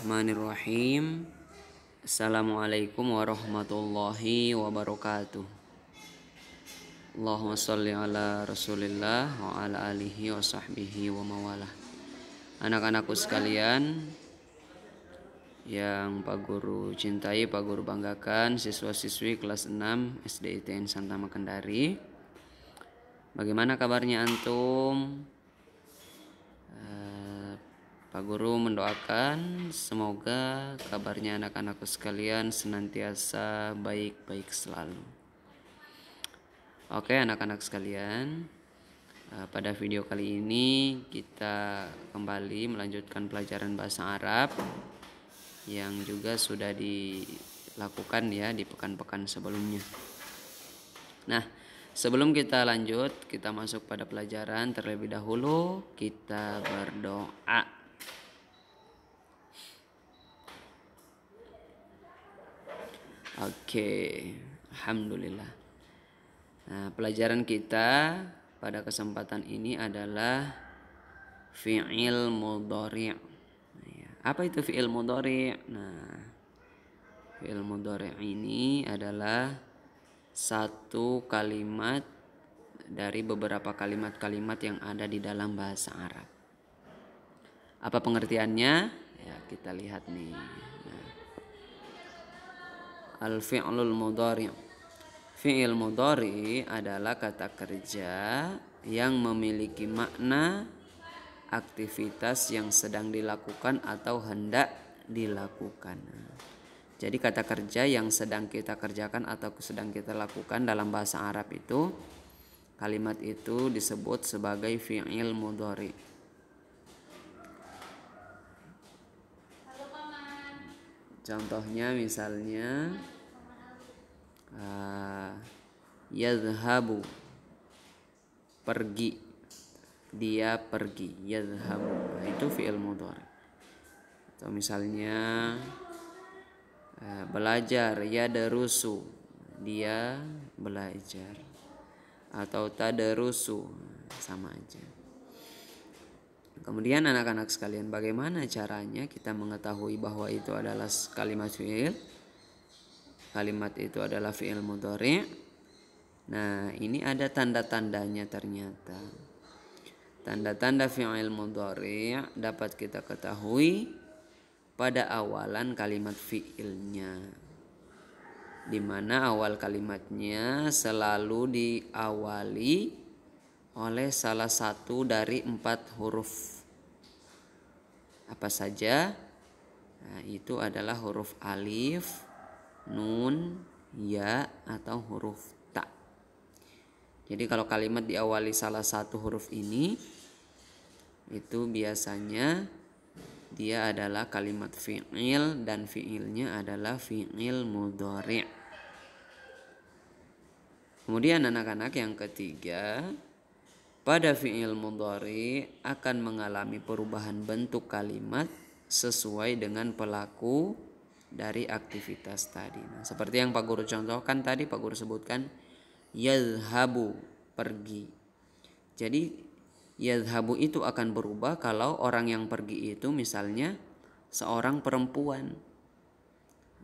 Bismillahirrahmanirrahim. Assalamualaikum warahmatullahi wabarakatuh. Allahumma sholli ala rasulillah wa ala alihi wa sahbihi wa mawalah. Anak-anakku sekalian yang Pak Guru cintai, Pak Guru banggakan, siswa-siswi kelas 6 SD ITN Santama Kendari. Bagaimana kabarnya antum? Pak Guru mendoakan semoga kabarnya anak-anakku sekalian senantiasa baik-baik selalu. Oke anak-anak sekalian, pada video kali ini kita kembali melanjutkan pelajaran bahasa Arab yang juga sudah dilakukan ya di pekan-pekan sebelumnya. Nah, sebelum kita lanjut, kita masuk pada pelajaran terlebih dahulu kita berdoa. Oke, alhamdulillah. Nah, pelajaran kita pada kesempatan ini adalah fi'il mudhari'. Apa itu fi'il mudhari'? Nah, fi'il mudhari' ini adalah satu kalimat dari beberapa kalimat-kalimat yang ada di dalam bahasa Arab. Apa pengertiannya? Ya, kita lihat nih. Al-fi'lul mudhari'. Fi'il mudhari' adalah kata kerja yang memiliki makna aktivitas yang sedang dilakukan atau hendak dilakukan. Jadi kata kerja yang sedang kita kerjakan atau sedang kita lakukan dalam bahasa Arab itu, kalimat itu disebut sebagai fi'il mudhari'. Contohnya misalnya yadhhabu, pergi, dia pergi, yadhhabu, itu fi'il mudhari'. Atau misalnya belajar, yadrusu, dia belajar. Atau tadrusu, sama aja. Kemudian anak-anak sekalian, bagaimana caranya kita mengetahui bahwa itu adalah kalimat fi'il? Kalimat itu adalah fi'il mudhari'. Nah, ini ada tanda-tandanya ternyata. Tanda-tanda fi'il mudhari' dapat kita ketahui pada awalan kalimat fi'ilnya. Di mana awal kalimatnya selalu diawali oleh salah satu dari 4 huruf. Apa saja? Nah, itu adalah huruf alif, nun, ya, atau huruf ta. Jadi kalau kalimat diawali salah satu huruf ini, itu biasanya dia adalah kalimat fi'il dan fi'ilnya adalah fi'il mudhari'. Kemudian anak-anak yang ketiga, pada fi'il mudhari' akan mengalami perubahan bentuk kalimat sesuai dengan pelaku dari aktivitas tadi. Nah, seperti yang Pak Guru contohkan tadi, Pak Guru sebutkan yadhhabu, pergi. Jadi yadhhabu itu akan berubah kalau orang yang pergi itu misalnya seorang perempuan.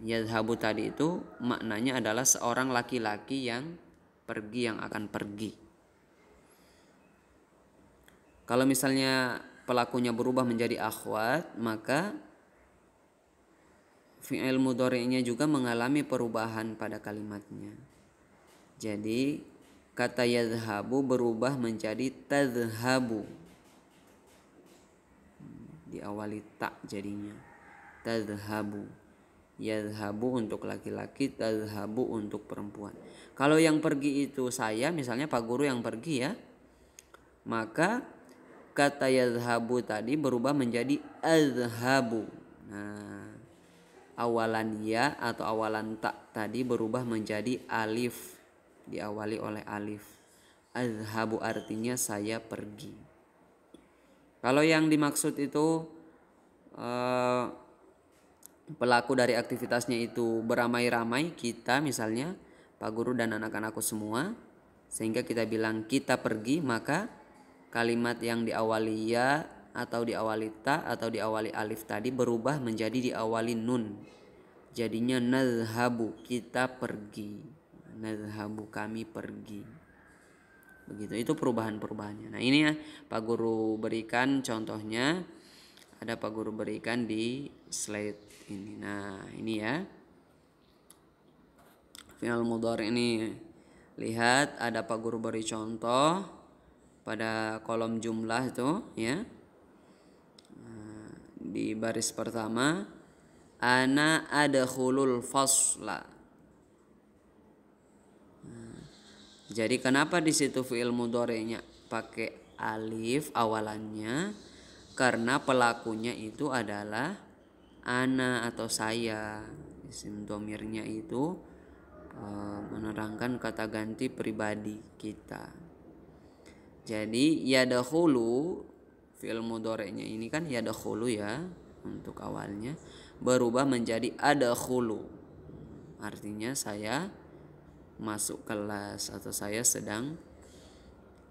Yadhhabu tadi itu maknanya adalah seorang laki-laki yang pergi, yang akan pergi. Kalau misalnya pelakunya berubah menjadi akhwat, maka fi'il mudhari'nya juga mengalami perubahan pada kalimatnya. Jadi kata yadhhabu berubah menjadi tadhhabu. Diawali tak jadinya. Tadhhabu. Yadhhabu untuk laki-laki, tadhhabu untuk perempuan. Kalau yang pergi itu saya, misalnya Pak Guru yang pergi ya, maka kata yadhhabu tadi berubah menjadi adhhabu. Nah, awalan ya atau awalan tak tadi berubah menjadi alif, diawali oleh alif. Adhhabu artinya saya pergi. Kalau yang dimaksud itu pelaku dari aktivitasnya itu beramai-ramai, kita misalnya Pak Guru dan anak-anakku semua, sehingga kita bilang kita pergi, maka kalimat yang diawali ya atau diawali ta atau diawali alif tadi berubah menjadi diawali nun. Jadinya nadhhabu, kita pergi. Nadhhabu, kami pergi. Begitu, itu perubahan-perubahannya. Nah ini ya Pak Guru berikan contohnya. Ada Pak Guru berikan di slide ini. Nah ini ya. Fi'il mudhari ini. Lihat ada Pak Guru beri contoh pada kolom jumlah itu ya. Di baris pertama, ana adkhulul fasla. Jadi kenapa di situ fi'il mudhari'nya pakai alif awalannya? Karena pelakunya itu adalah ana atau saya. Isim domirnya itu menerangkan kata ganti pribadi kita. Jadi yadkhulu fi'il mudhari'nya ini kan yadkhulu ya untuk awalnya berubah menjadi adkhulu. Artinya saya masuk kelas atau saya sedang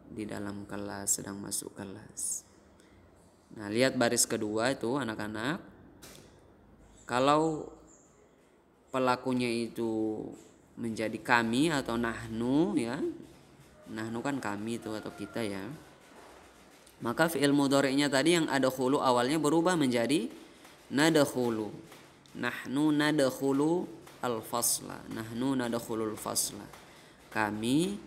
di dalam kelas, sedang masuk kelas. Nah, lihat baris kedua itu anak-anak. Kalau pelakunya itu menjadi kami atau nahnu ya. Nahnu kan kami itu atau kita ya. Maka fi'il mudhari'nya tadi yang adkhulu awalnya berubah menjadi nadkhulu. Nahnu nadkhulu al-fasla. Nahnu nadkhulul fasla. Kami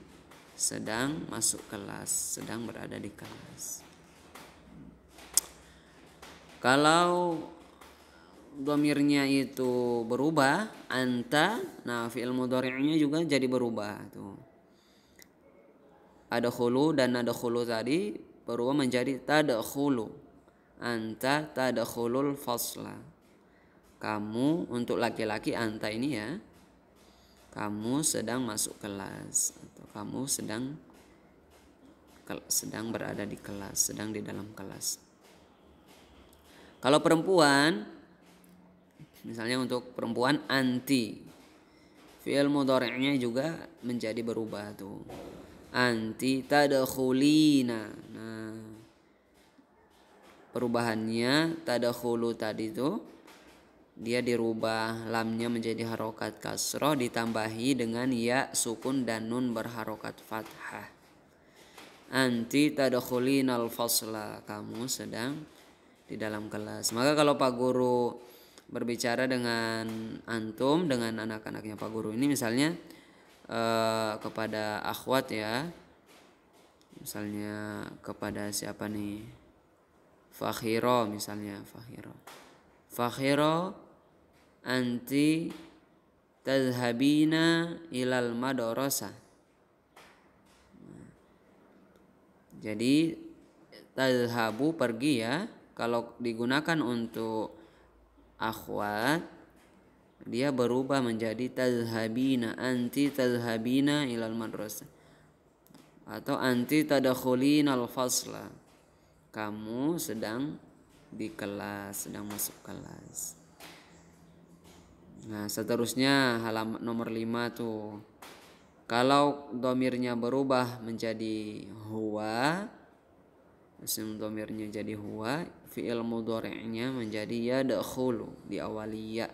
sedang masuk kelas, sedang berada di kelas. Kalau dhamirnya itu berubah anta, nah fi'il mudhari'nya juga jadi berubah tuh. Adkhulu dan nadkhulu tadi berubah menjadi tadkhulu. Anta tadkhulul fasla. Kamu untuk laki-laki anta ini ya. Kamu sedang masuk kelas atau kamu sedang berada di kelas, sedang di dalam kelas. Kalau perempuan, misalnya untuk perempuan anti, fi'il mudhari'nya juga menjadi berubah tuh. Anti tadkhulina. Nah, perubahannya tadkhulu tadi tuh dia dirubah lamnya menjadi harokat kasroh ditambahi dengan ya sukun dan nun berharokat fathah. Anti tadkhulinal fasla, kamu sedang di dalam kelas. Maka kalau Pak Guru berbicara dengan antum, dengan anak-anaknya Pak Guru ini misalnya kepada akhwat ya, misalnya kepada siapa nih, Fakhiro misalnya, Fakhiro anti tadhhabina ilal madrasah. Jadi tadhhabu pergi ya. Kalau digunakan untuk akhwat dia berubah menjadi tadhhabina, anti tadhhabina ilal madrasah. Atau anti tadkhulinal fasla. Kamu sedang di kelas, sedang masuk kelas. Nah, seterusnya halaman nomor 5 tuh. Kalau dhamirnya berubah menjadi huwa, isim dhamirnya jadi huwa, fi'il mudhari'nya menjadi yadkhulu, diawali ya.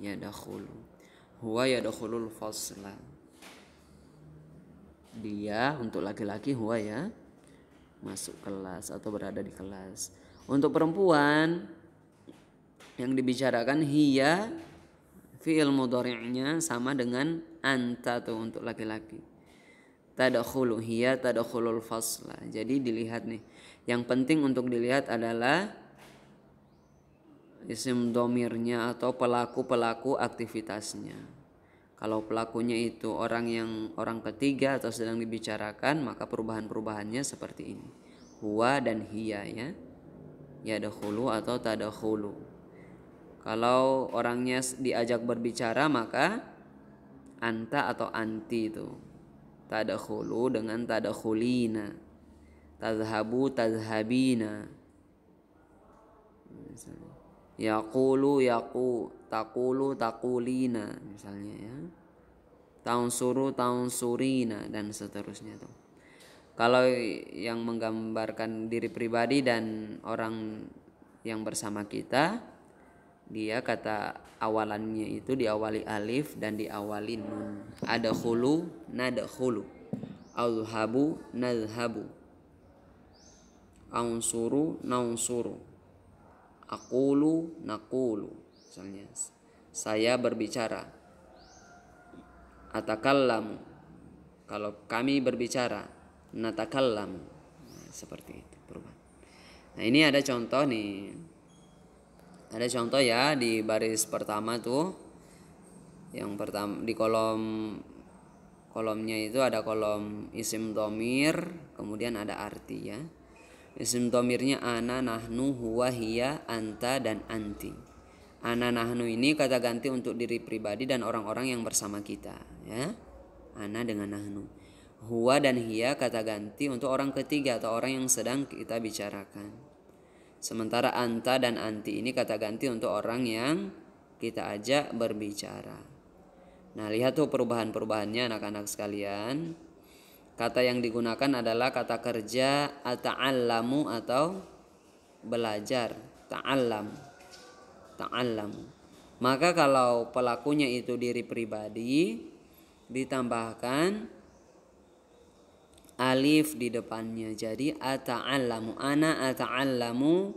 Yadkhulu. Huwa yadkhulul fasla. Dia untuk laki-laki huwa ya, masuk kelas atau berada di kelas. Untuk perempuan yang dibicarakan hiya, fi'il mudhari'nya sama dengan anta tuh untuk laki-laki. Tadkhulu, hiya tadkhulul fasla. Jadi dilihat nih. Yang penting untuk dilihat adalah isim domirnya atau pelaku-pelaku aktivitasnya. Kalau pelakunya itu orang ketiga atau sedang dibicarakan, maka perubahan-perubahannya seperti ini. Huwa dan hiya ya. Yadkhulu atau tadkhulu. Kalau orangnya diajak berbicara maka anta atau anti itu. Tadkhulu dengan tadkhulina. Tadhhabu tadhhabina. Yaqulu taqulu taqulina misalnya ya. Tansuru tansurina dan seterusnya tuh. Kalau yang menggambarkan diri pribadi dan orang yang bersama kita, dia kata awalannya itu diawali alif dan diawali nun. Adkhulu nadkhulu, azhabu nadhhabu, ansuru nansuru, aqulu naqulu. Misalnya saya berbicara, atakallamu kalau kami berbicara, natakallamu. Nah, seperti itu perubahan. Nah, ini ada contoh nih. Ada contoh ya di baris pertama tuh. Yang pertama di kolomnya itu ada kolom isim dhamir, kemudian ada arti ya. Isim dhamirnya ana, nahnu, huwa, hiya, anta dan anti. Ana, nahnu ini kata ganti untuk diri pribadi dan orang-orang yang bersama kita ya. Ana dengan nahnu. Huwa dan hiya kata ganti untuk orang ketiga atau orang yang sedang kita bicarakan. Sementara anta dan anti ini kata ganti untuk orang yang kita ajak berbicara. Nah, lihat tuh perubahan-perubahannya anak-anak sekalian. Kata yang digunakan adalah kata kerja ata'allamu atau belajar. Ta'allam. Maka kalau pelakunya itu diri pribadi, ditambahkan alif di depannya. Jadi ata'allamu, ana ata'allamu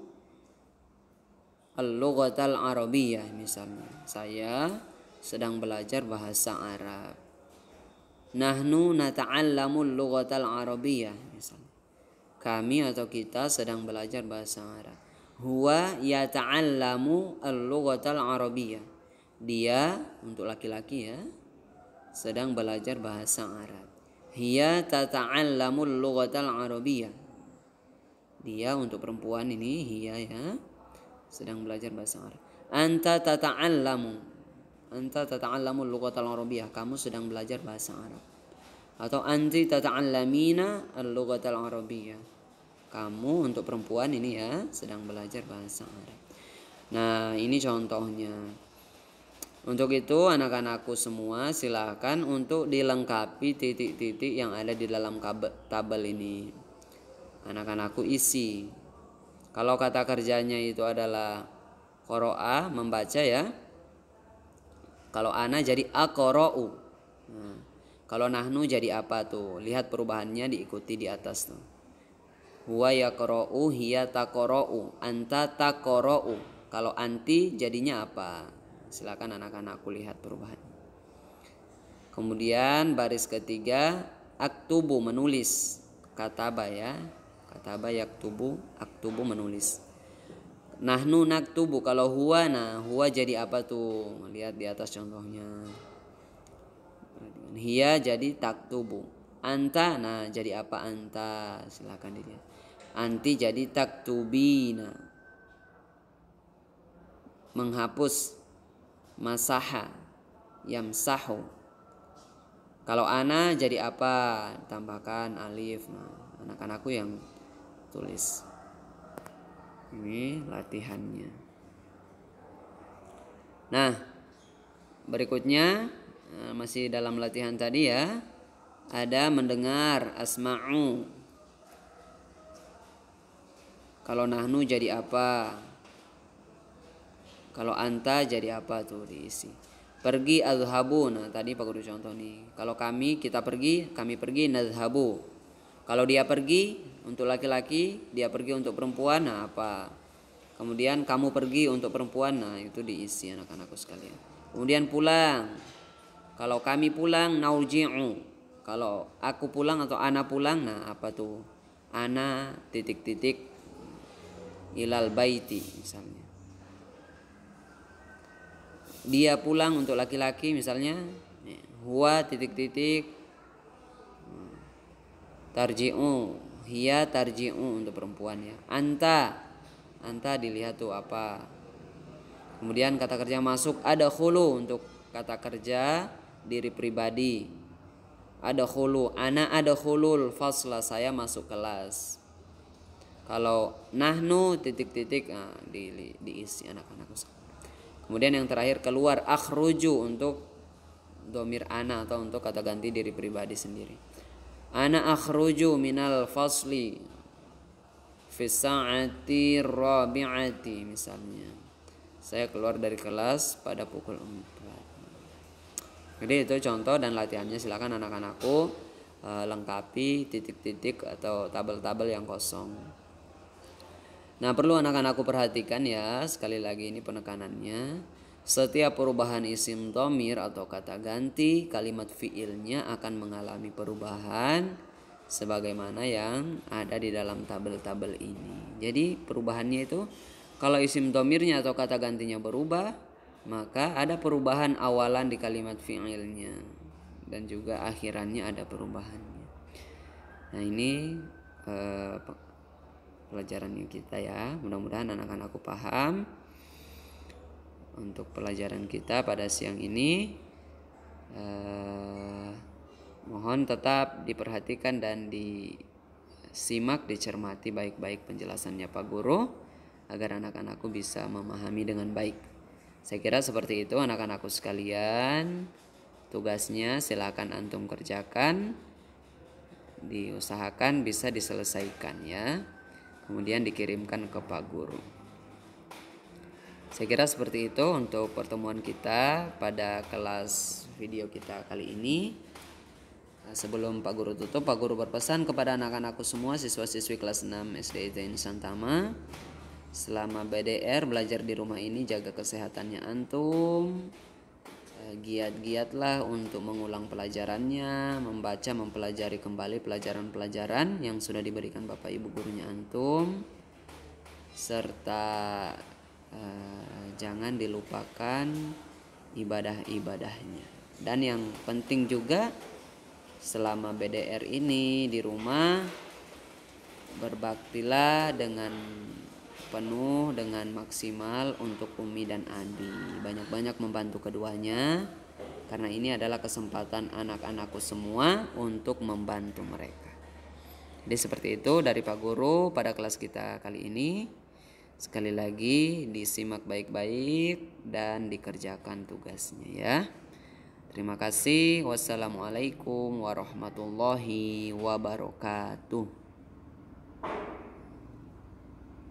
al-lughatal arabiyyah misalnya. Saya sedang belajar bahasa Arab. Nahnu nata'allamu al-lughatal arabiyyah misalnya. Kami atau kita sedang belajar bahasa Arab. Huwa yata'allamu al-lughatal arabiyyah. Dia untuk laki-laki ya, sedang belajar bahasa Arab. Hiya tata'allamu al-lughatal arabiyyah. Dia untuk perempuan ini hiya ya, sedang belajar bahasa Arab. Anta tata'allamu al-lughatal arabiyyah. Kamu sedang belajar bahasa Arab. Atau anti tata'allamina al-lughatal arabiyyah. Kamu untuk perempuan ini ya, sedang belajar bahasa Arab. Nah, ini contohnya. Untuk itu anak-anakku semua silakan untuk dilengkapi titik-titik yang ada di dalam tabel ini. Anak-anakku isi. Kalau kata kerjanya itu adalah qara'a, membaca ya. Kalau ana jadi aqra'u. Nah, kalau nahnu jadi apa tuh? Lihat perubahannya diikuti di atas tuh. Huwa yaqra'u, hiya taqra'u, anta taqra'u. Kalau anti jadinya apa? Silakan anak-anakku lihat perubahan. Kemudian baris ketiga aktubu menulis. Kataba ya. Kataba yaktubu, aktubu menulis. Nahnu naktubu, kalau huwa, nah huwa jadi apa tuh? Lihat di atas contohnya. Hiya jadi taktubu. Anta, nah jadi apa anta? Silakan dilihat. Anti jadi taktubina. Menghapus. Masaha. Yamsahu. Kalau ana jadi apa? Tambahkan alif. Nah, anak-anakku yang tulis. Ini latihannya. Nah, berikutnya masih dalam latihan tadi ya. Ada mendengar asma'u. Kalau nahnu jadi apa? Kalau anta jadi apa tuh diisi. Pergi azhabu. Nah, tadi Pak Guru contoh nih. Kalau kami pergi nazhabu. Kalau dia pergi untuk laki-laki, dia pergi untuk perempuan, nah apa? Kemudian kamu pergi untuk perempuan, nah itu diisi anak-anakku sekalian. Kemudian pulang. Kalau kami pulang naurji'u. Kalau aku pulang atau ana pulang, nah apa tuh? Ana titik-titik ilal baiti misalnya. Dia pulang untuk laki-laki misalnya, huwa titik-titik tarji'u, hiya tarji'u untuk perempuan ya. Anta dilihat tuh apa. Kemudian kata kerja masuk ada khulu untuk kata kerja diri pribadi. Ada khulu, ana ada khulul fasla, saya masuk kelas. Kalau nahnu titik-titik, nah, diisi anak-anak. Kemudian yang terakhir keluar akhruju untuk dhamir ana atau untuk kata ganti diri pribadi sendiri. Ana akhruju minal fasli fi sa'ati rabi'ati misalnya. Saya keluar dari kelas pada pukul 4. Jadi itu contoh dan latihannya, silakan anak-anakku lengkapi titik-titik atau tabel-tabel yang kosong. Nah, perlu anak-anakku perhatikan ya, sekali lagi ini penekanannya. Setiap perubahan isim dhamir atau kata ganti, kalimat fiilnya akan mengalami perubahan sebagaimana yang ada di dalam tabel-tabel ini. Jadi perubahannya itu, kalau isim dhamirnya atau kata gantinya berubah, maka ada perubahan awalan di kalimat fiilnya dan juga akhirannya ada perubahannya. Nah, ini pelajarannya kita ya. Mudah-mudahan anak-anakku paham. Untuk pelajaran kita pada siang ini, mohon tetap diperhatikan dan disimak, dicermati baik-baik penjelasannya Pak Guru agar anak-anakku bisa memahami dengan baik. Saya kira seperti itu anak-anakku sekalian. Tugasnya silakan antum kerjakan, diusahakan bisa diselesaikan ya. Kemudian dikirimkan ke Pak Guru. Saya kira seperti itu untuk pertemuan kita pada kelas video kita kali ini. Sebelum Pak Guru tutup, Pak Guru berpesan kepada anak-anakku semua, siswa-siswi kelas 6 SD ITN Nusantama. Selama BDR belajar di rumah ini, jaga kesehatannya antum. Giat-giatlah untuk mengulang pelajarannya, membaca, mempelajari kembali pelajaran-pelajaran yang sudah diberikan Bapak Ibu gurunya antum. Serta jangan dilupakan ibadah-ibadahnya. Dan yang penting juga, selama BDR ini di rumah, berbaktilah dengan penuh, dengan maksimal untuk Umi dan Adi. Banyak-banyak membantu keduanya, karena ini adalah kesempatan anak-anakku semua untuk membantu mereka. Jadi seperti itu dari Pak Guru pada kelas kita kali ini. Sekali lagi disimak baik-baik dan dikerjakan tugasnya ya. Terima kasih. Wassalamualaikum warahmatullahi wabarakatuh.